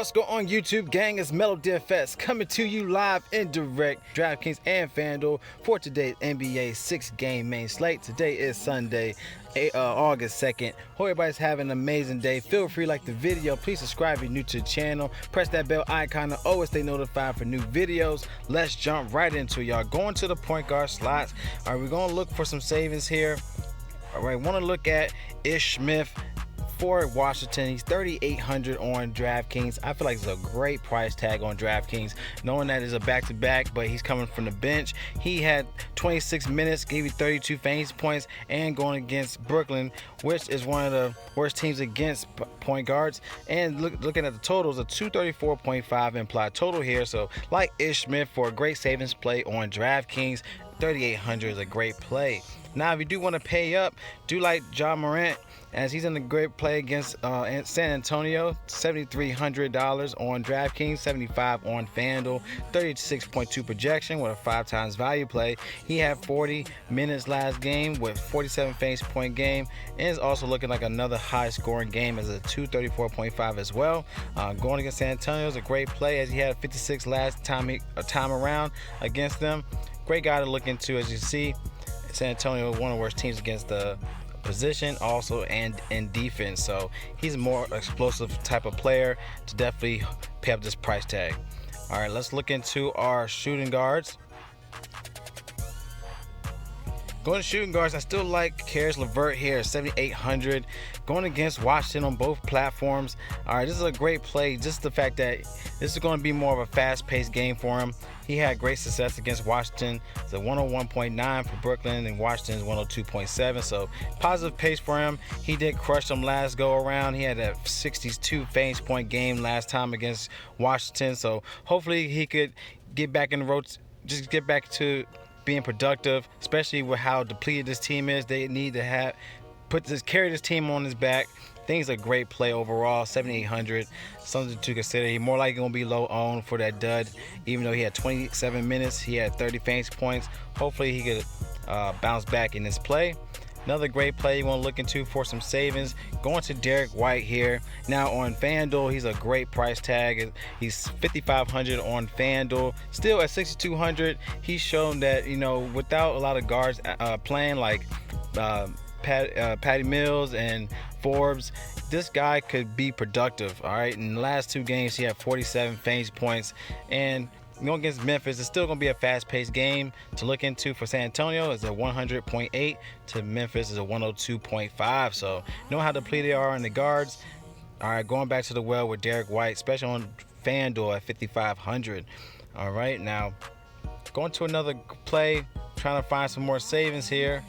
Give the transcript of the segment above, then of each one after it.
What's going on YouTube gang? It's Melo DFS coming to you live and direct DraftKings and FanDuel for today's NBA 6-game main slate. Today is Sunday, August 2nd. Hope everybody's having an amazing day. Feel free to like the video. Please subscribe if you're new to the channel. Press that bell icon to always stay notified for new videos. Let's jump right into it, y'all. Going to the point guard slots. All right, we're going to look for some savings here. All right, want to look at Ish Smith for Washington. He's 3,800 on DraftKings. I feel like it's a great price tag on DraftKings, knowing that it's a back-to-back, but he's coming from the bench. He had 26 minutes, gave you 32 fantasy points, and going against Brooklyn, which is one of the worst teams against point guards. And looking at the totals, a 234.5 implied total here. So like Ish Smith for a great savings play on DraftKings, 3,800 is a great play. Now, if you do want to pay up, do like Marin, as he's in a great play against San Antonio. $7,300 on DraftKings, $75 on FanDuel, 36.2 projection with a 5x value play. He had 40 minutes last game with 47 fantasy point game, and is also looking like another high scoring game as a 234.5 as well. Going against San Antonio is a great play as he had 56 last time around against them. Great guy to look into. As you see, San Antonio is one of the worst teams against the position also and in defense, so he's a more explosive type of player to definitely pay up this price tag. All right, let's look into our shooting guards. Going to shooting guards, I still like Caris Levert here, 7,800, going against Washington on both platforms. All right, this is a great play. Just the fact that this is going to be more of a fast-paced game for him. He had great success against Washington. It's a 101.9 for Brooklyn, and Washington's 102.7. So positive pace for him. He did crush them last go around. He had a 62 fantasy point game last time against Washington. So hopefully he could get back in the road, just get back to being productive, especially with how depleted this team is. They need to carry this team on his back. I think it's a great play overall. 7,800, something to consider. He's more likely going to be low owned for that dud, even though he had 27 minutes. He had 30 fantasy points. Hopefully he could bounce back in this play. Another great play you want to look into for some savings, going to Derrick White here. Now on FanDuel, he's a great price tag. He's 5,500 on FanDuel. Still at 6,200, he's shown that, you know, without a lot of guards playing like Patty Mills and Forbes, this guy could be productive. All right, in the last two games, he had 47 fantasy points, and going against Memphis, it's still going to be a fast-paced game to look into. For San Antonio, it's a 100.8 to Memphis is a 102.5. So know how depleted they are in the guards. All right, going back to the well with Derrick White, especially on FanDuel at 5,500. All right, now going to another play, trying to find some more savings here.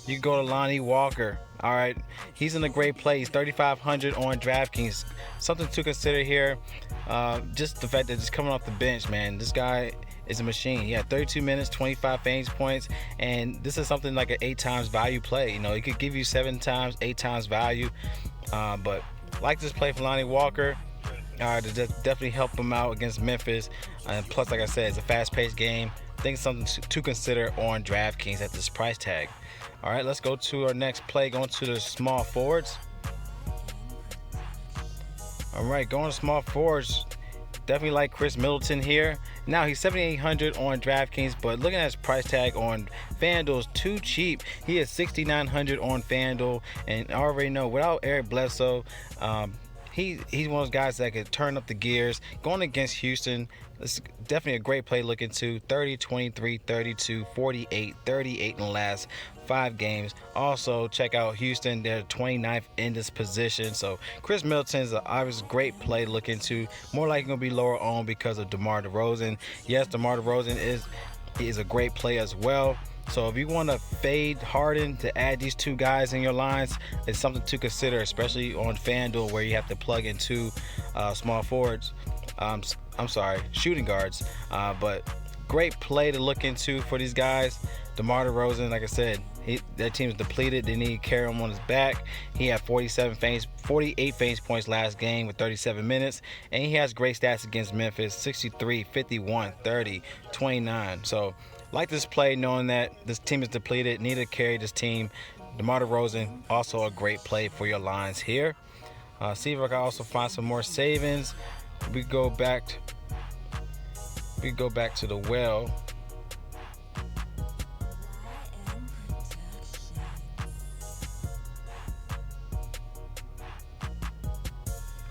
You go to Lonnie Walker. All right, he's in a great play. He's 3,500 on DraftKings. Something to consider here, just the fact that he's coming off the bench, man. This guy is a machine. He had 32 minutes, 25 fantasy points, and this is something like an 8x value play. You know, he could give you 7x, 8x value, but like this play for Lonnie Walker. To definitely help him out against Memphis. And plus, like I said, it's a fast-paced game. I think it's something to consider on DraftKings at this price tag. All right, let's go to our next play, going to the small forwards. All right, going to small forwards. Definitely like Chris Middleton here. Now, he's 7,800 on DraftKings, but looking at his price tag on FanDuel is too cheap. He is 6,900 on FanDuel, and I already know without Eric Bledsoe, he's one of those guys that could turn up the gears. Going against Houston, it's definitely a great play looking to 30, 23, 32, 48, 38 in the last 5 games. Also, check out Houston. They're 29th in this position. So Chris Middleton is an obvious great play looking to. More likely going to be lower owned because of DeMar DeRozan. Yes, DeMar DeRozan is a great play as well. So if you want to fade Harden to add these two guys in your lines, it's something to consider, especially on FanDuel where you have to plug in two small forwards. I'm sorry, shooting guards. But great play to look into for these guys. DeMar DeRozan, like I said, that team is depleted. They need to carry him on his back. He had 48 fantasy points last game with 37 minutes, and he has great stats against Memphis: 63, 51, 30, 29. So like this play, knowing that this team is depleted, need to carry this team. DeMar DeRozan, also a great play for your lines here. See if I can also find some more savings. we go back to the well.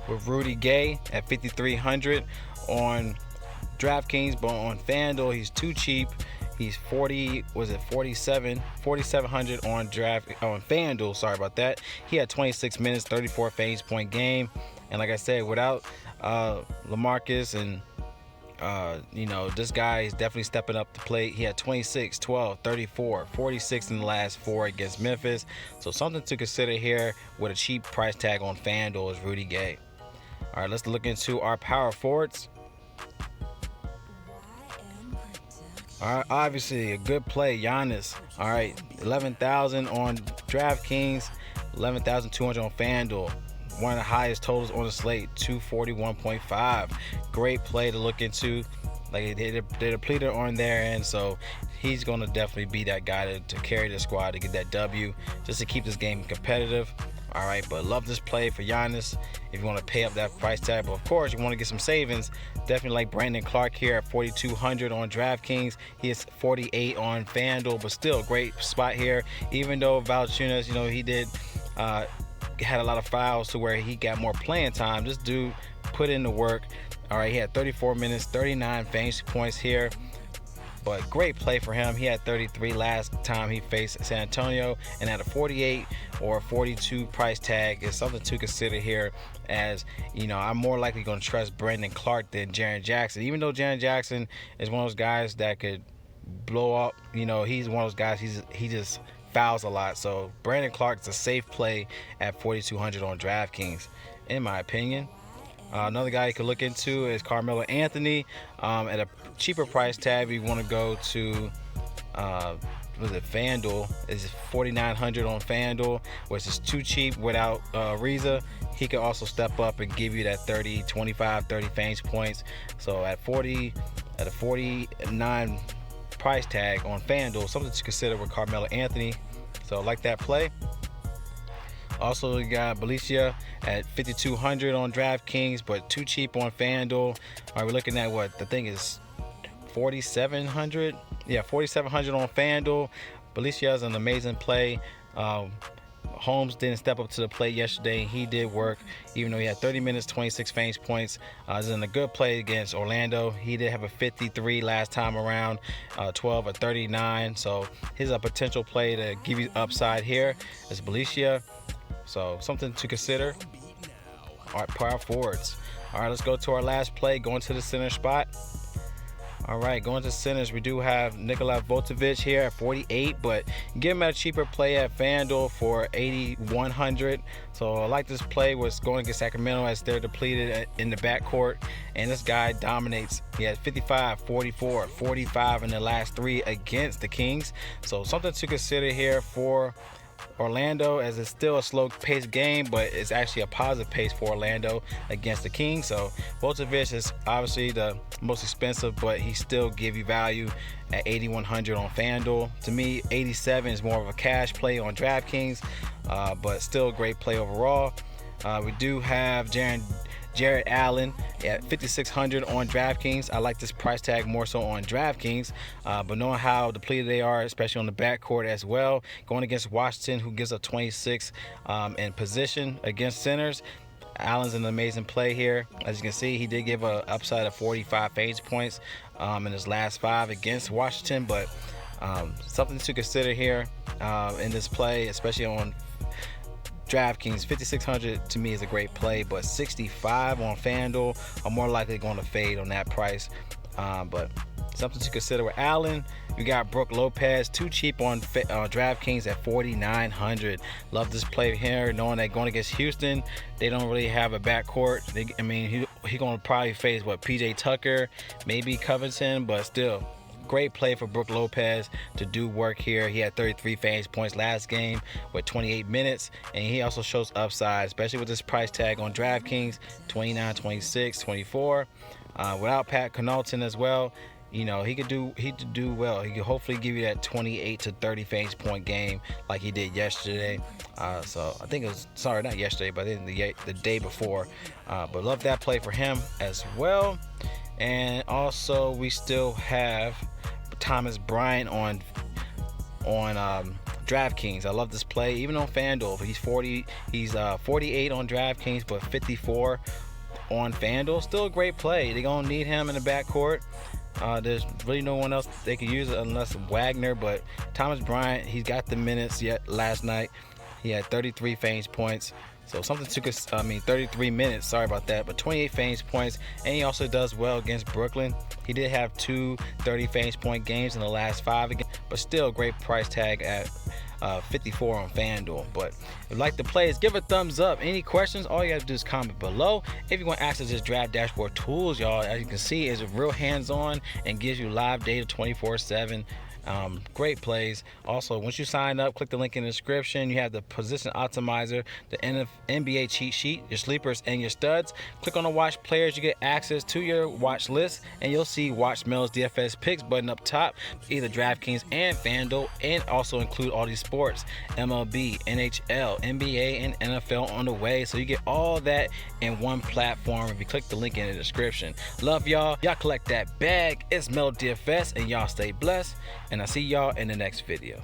With Rudy Gay at 5,300 on DraftKings, but on FanDuel he's too cheap. He's 4,700 on FanDuel. Sorry about that. He had 26 minutes, 34 fantasy point game, and like I said, without LaMarcus and this guy is definitely stepping up the plate. He had 26, 12, 34, 46 in the last 4 against Memphis. So something to consider here with a cheap price tag on FanDuel is Rudy Gay. All right, let's look into our power forwards. All right, obviously a good play, Giannis. All right, 11,000 on DraftKings, 11,200 on FanDuel. One of the highest totals on the slate, 241.5. Great play to look into. Like they depleted on their end, so he's gonna definitely be that guy to carry the squad to get that W, just to keep this game competitive. All right, but love this play for Giannis if you want to pay up that price tag. But of course, you want to get some savings. Definitely like Brandon Clarke here at 4,200 on DraftKings. He is 48 on FanDuel, but still great spot here. Even though Valanciunas, he did had a lot of fouls to where he got more playing time. This dude put in the work. All right, he had 34 minutes, 39 fantasy points here. But great play for him. He had 33 last time he faced San Antonio, and at a 48 or 42 price tag is something to consider here. As I'm more likely going to trust Brandon Clarke than Jaren Jackson, even though Jaren Jackson is one of those guys that could blow up. He's one of those guys. He just fouls a lot. So Brandon Clarke's a safe play at 4,200 on DraftKings, in my opinion. Another guy you could look into is KarlAnthony at a cheaper price tag. If you want to go to FanDuel, is 4,900 on FanDuel, which is too cheap without Riza. He could also step up and give you that 30, 25, 30 fantasy points. So at a 49 price tag on FanDuel, something to consider with KarlAnthony. So I like that play. Also, we got Felicia at 5,200 on DraftKings, but too cheap on FanDuel. All right, we're looking at what the thing is, 4,700. Yeah, 4,700 on FanDuel. Felicia is an amazing play. Holmes didn't step up to the plate yesterday. He did work, even though he had 30 minutes, 26 fantasy points. This is a good play against Orlando. He did have a 53 last time around, 12 or 39. So he's a potential play to give you upside here. It's Felicia. So something to consider. All right, power forwards. All right, let's go to our last play, going to the center spot. All right, going to centers, we do have Nikola Vucevic here at 48, but give him a cheaper play at FanDuel for 8,100. So I like this play. Was going against Sacramento as they're depleted in the backcourt, and this guy dominates. He has 55, 44, 45 in the last 3 against the Kings. So something to consider here for Orlando, as it's still a slow-paced game, but it's actually a positive pace for Orlando against the Kings. So Vucevic is obviously the most expensive, but he still give you value at 8,100 on FanDuel. To me, 87 is more of a cash play on DraftKings, but still a great play overall. We do have Jarrett Allen at 5,600 on DraftKings. I like this price tag more so on DraftKings, but knowing how depleted they are, especially on the backcourt as well, going against Washington, who gives up 26 in position against centers, Allen's an amazing play here. As you can see, he did give an upside of 45 fantasy points in his last 5 against Washington, but something to consider here in this play, especially on DraftKings. 5,600 to me is a great play, but 65 on FanDuel are more likely going to fade on that price. But something to consider with Allen. You got Brook Lopez, too cheap on DraftKings at 4,900. Love this play here, knowing that going against Houston, they don't really have a backcourt. He going to probably face PJ Tucker, maybe Covington, but still. Great play for Brook Lopez to do work here. He had 33 fantasy points last game with 28 minutes, and he also shows upside, especially with this price tag on DraftKings, 29, 26, 24. Without Pat Connaughton as well, you know, he could do well. He could hopefully give you that 28 to 30 fantasy point game like he did yesterday. So I think it was, sorry, not yesterday, but then the day before. But love that play for him as well. And also we still have Thomas Bryant on DraftKings. I love this play, even on FanDuel. He's 48 on DraftKings, but 54 on FanDuel. Still a great play. They're gonna need him in the backcourt. There's really no one else they could use it unless Wagner, but Thomas Bryant, he's got the minutes yet. Last night he had 33 fantasy points, so something took us 33 minutes, sorry about that, but 28 fantasy points. And he also does well against Brooklyn. He did have 2 30 fantasy point games in the last 5 again, but still a great price tag at 54 on FanDuel. But if you like the plays, give a thumbs up. Any questions, all you have to do is comment below. If you want access to this draft dashboard tools, y'all, as you can see, is real hands-on and gives you live data 24/7. Great plays. Also, once you sign up, click the link in the description. You have the position optimizer, the NBA cheat sheet, your sleepers, and your studs. Click on the watch players. You get access to your watch list, and you'll see watch Mel's DFS picks button up top, either DraftKings and FanDuel, and also include all these sports, MLB, NHL, NBA, and NFL on the way. So you get all that in one platform if you click the link in the description. Love y'all. Y'all collect that bag. It's Mel DFS, and y'all stay blessed. And I'll see y'all in the next video.